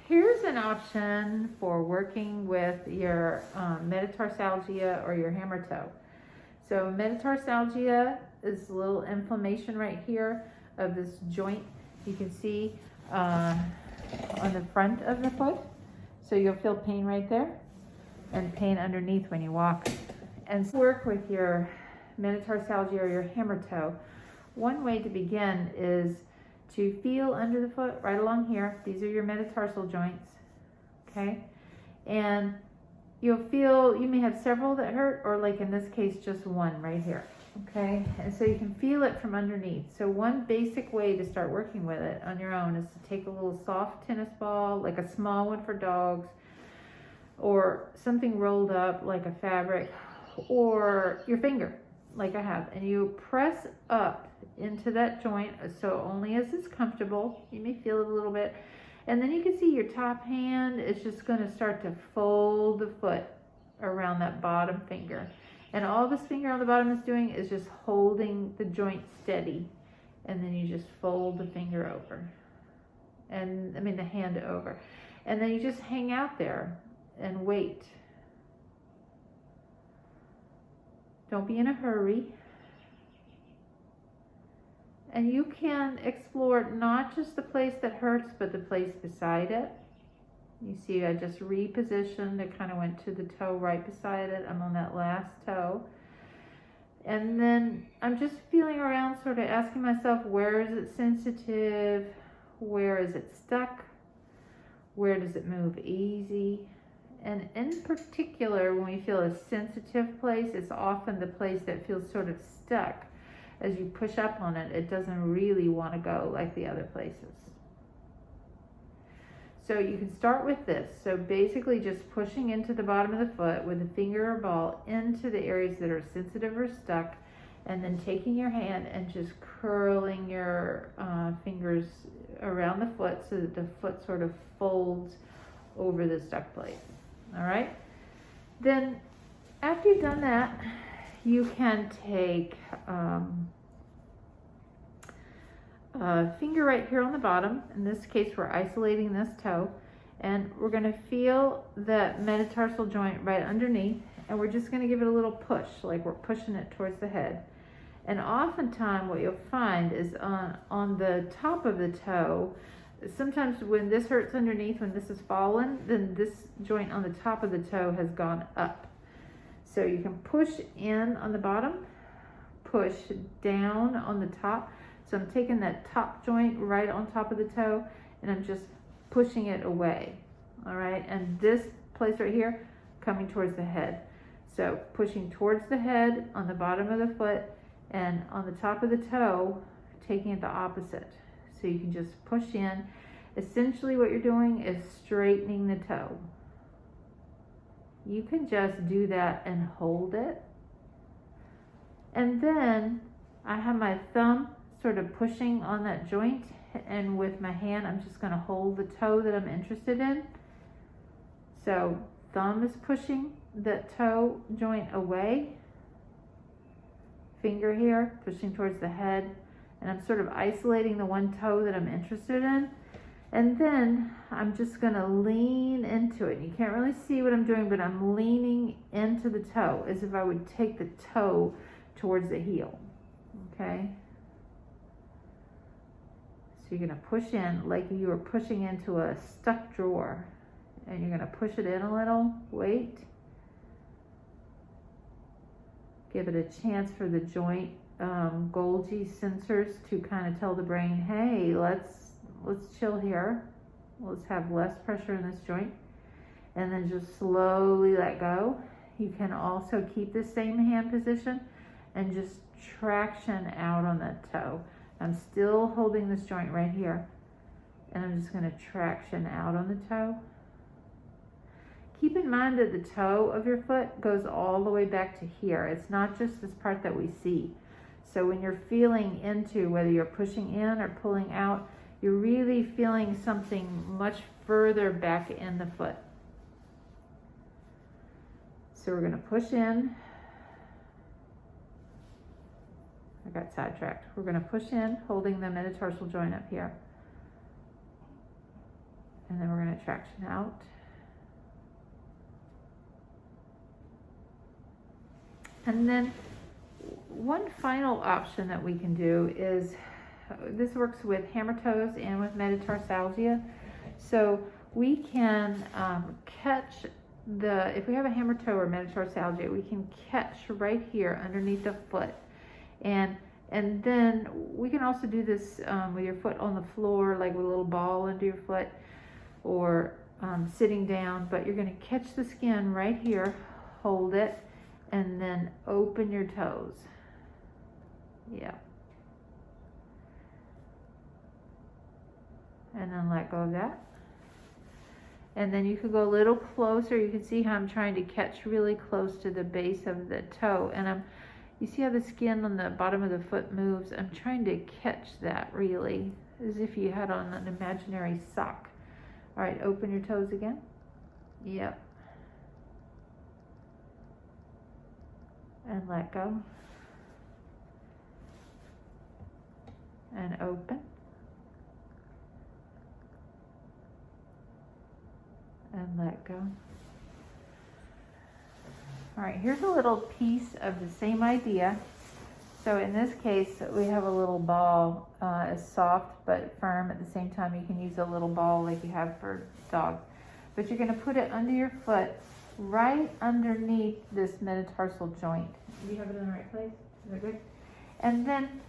Here's an option for working with your metatarsalgia or your hammer toe. So metatarsalgia is a little inflammation right here of this joint. You can see on the front of the foot. So you'll feel pain right there and pain underneath when you walk. And work with your metatarsalgia or your hammer toe. One way to begin is to feel under the foot right along here. These are your metatarsal joints, okay? And you'll feel, you may have several that hurt, or like in this case, just one right here, okay? And so you can feel it from underneath. So one basic way to start working with it on your own is to take a little soft tennis ball, like a small one for dogs, or something rolled up like a fabric, or your finger, like I have, and you press up into that joint, so only as it's comfortable. You may feel it a little bit, and then you can see your top hand is just going to start to fold the foot around that bottom finger, and all this finger on the bottom is doing is just holding the joint steady, and then you just fold the finger over, and the hand over, and then you just hang out there and wait. Don't be in a hurry. And you can explore not just the place that hurts, but the place beside it. You see, I just repositioned. It kind of went to the toe right beside it. I'm on that last toe. And then I'm just feeling around, sort of asking myself, where is it sensitive? Where is it stuck? Where does it move easy? And in particular, when we feel a sensitive place, it's often the place that feels sort of stuck. As you push up on it, it doesn't really want to go like the other places. So you can start with this. So basically just pushing into the bottom of the foot with a finger or ball into the areas that are sensitive or stuck, and then taking your hand and just curling your fingers around the foot so that the foot sort of folds over the stuck place. All right? Then after you've done that, you can take a finger right here on the bottom. In this case, we're isolating this toe, and we're going to feel that metatarsal joint right underneath, and we're just going to give it a little push, like we're pushing it towards the head. And oftentimes what you'll find is on the top of the toe, sometimes when this hurts underneath, when this is fallen, then this joint on the top of the toe has gone up. So you can push in on the bottom, push down on the top. So I'm taking that top joint right on top of the toe, and I'm just pushing it away. All right, and this place right here coming towards the head. So pushing towards the head on the bottom of the foot, and on the top of the toe, taking it the opposite. So you can just push in. Essentially what you're doing is straightening the toe. You can just do that and hold it. And then I have my thumb sort of pushing on that joint, and with my hand I'm just going to hold the toe that I'm interested in. So thumb is pushing that toe joint away. Finger here pushing towards the head, and I'm sort of isolating the one toe that I'm interested in. And then I'm just going to lean into it. You can't really see what I'm doing, but I'm leaning into the toe as if I would take the toe towards the heel. Okay? So you're going to push in like you were pushing into a stuck drawer. And you're going to push it in a little. Wait. Give it a chance for the joint Golgi sensors to kind of tell the brain, hey, let's chill here. Let's have less pressure in this joint. And then just slowly let go. You can also keep the same hand position and just traction out on that toe. I'm still holding this joint right here, and I'm just going to traction out on the toe. Keep in mind that the toe of your foot goes all the way back to here. It's not just this part that we see. So when you're feeling into whether you're pushing in or pulling out, you're really feeling something much further back in the foot. So we're going to push in. I got sidetracked. We're going to push in, holding the metatarsal joint up here. And then we're going to traction out. And then one final option that we can do is, this works with hammer toes and with metatarsalgia. So we can catch if we have a hammer toe or metatarsalgia, we can catch right here underneath the foot. And then we can also do this with your foot on the floor, like with a little ball under your foot, or sitting down. But you're going to catch the skin right here, hold it, and then open your toes. Yeah. And then let go of that. And then you could go a little closer. You can see how I'm trying to catch really close to the base of the toe. And you see how the skin on the bottom of the foot moves? I'm trying to catch that really, as if you had on an imaginary sock. All right, open your toes again. Yep. And let go. And open. And let go. All right, here's a little piece of the same idea. So in this case, we have a little ball. It's soft but firm at the same time. You can use a little ball like you have for dogs. But you're going to put it under your foot, right underneath this metatarsal joint. Do you have it in the right place? Is that good? And then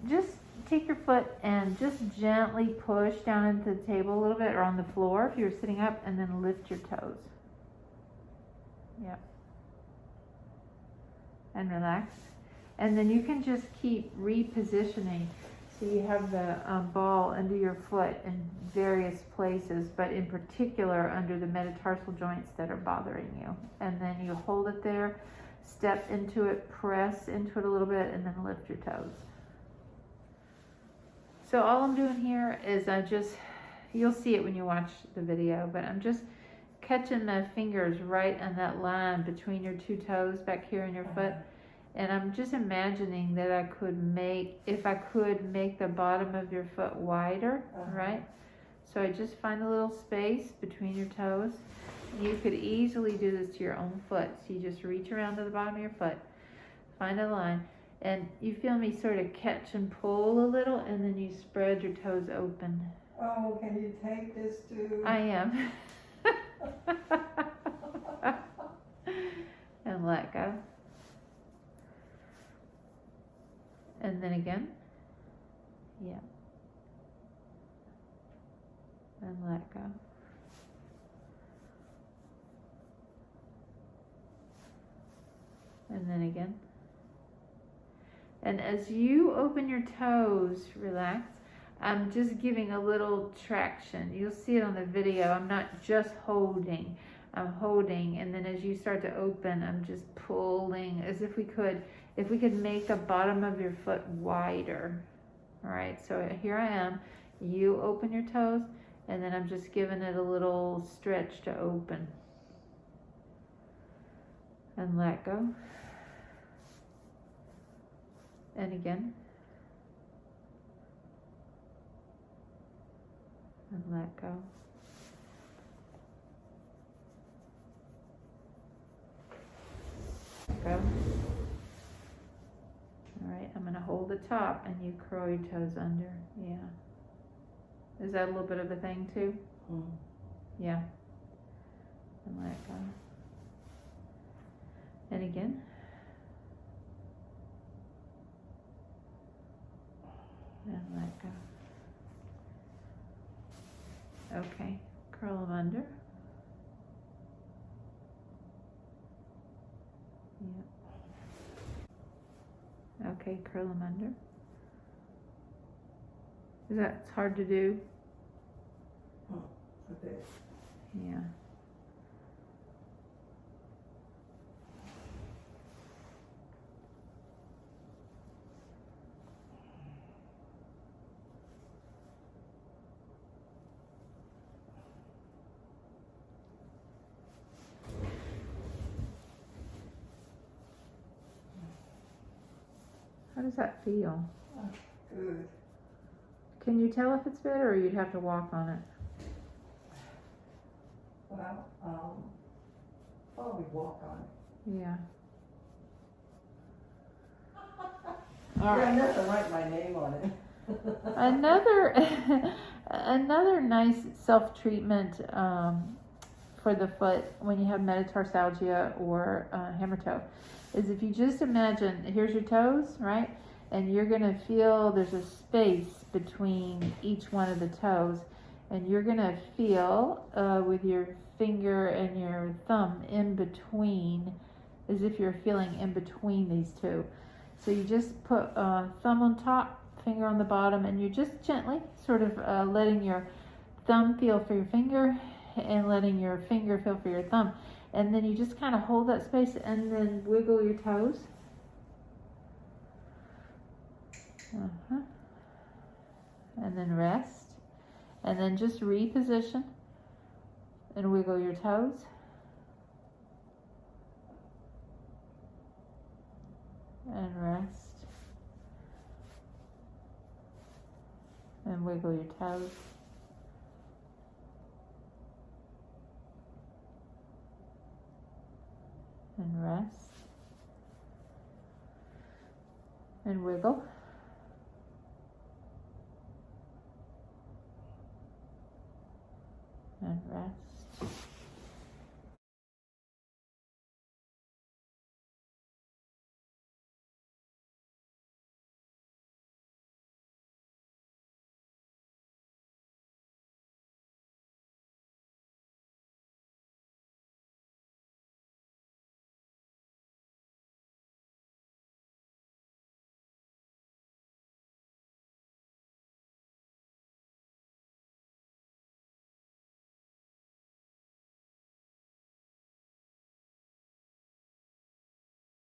just take your foot and just gently push down into the table a little bit, or on the floor if you're sitting up, and then lift your toes. Yep. And relax. And then you can just keep repositioning. So you have the ball under your foot in various places, but in particular under the metatarsal joints that are bothering you. And then you hold it there, step into it, press into it a little bit, and then lift your toes. So all I'm doing here is you'll see it when you watch the video, but I'm just catching my fingers right on that line between your two toes back here in your foot. And I'm just imagining that if I could make the bottom of your foot wider, right? So I just find a little space between your toes. You could easily do this to your own foot. So you just reach around to the bottom of your foot, find a line, and you feel me sort of catch and pull a little, and then you spread your toes open. Oh, can you take this to... I am. And let go. And then again. Yeah. And let go. And then again. And as you open your toes, relax. I'm just giving a little traction. You'll see it on the video. I'm not just holding. I'm holding, and then as you start to open, I'm just pulling, as if we could make the bottom of your foot wider. All right, so here I am. You open your toes, and then I'm just giving it a little stretch to open. And let go. And again. And let go. Go. All right, I'm going to hold the top and you curl your toes under. Yeah. Is that a little bit of a thing too? Yeah. And let go. And again. And let go. Okay, curl them under. Yep. Okay, curl them under. Is that hard to do? Okay. Yeah. How does that feel? Good. Can you tell if it's better, or you'd have to walk on it? probably walk on it. Yeah. Yeah, All I right. never write my name on it. Another nice self-treatment for the foot when you have metatarsalgia or hammer toe is if you just imagine, here's your toes, right? And you're gonna feel there's a space between each one of the toes, and you're gonna feel with your finger and your thumb in between, as if you're feeling in between these two. So you just put thumb on top, finger on the bottom, and you're just gently sort of letting your thumb feel for your finger and letting your finger feel for your thumb. And then you just kind of hold that space and then wiggle your toes. And then rest. And then just reposition and wiggle your toes. And rest. And wiggle your toes. And rest. And wiggle. And rest.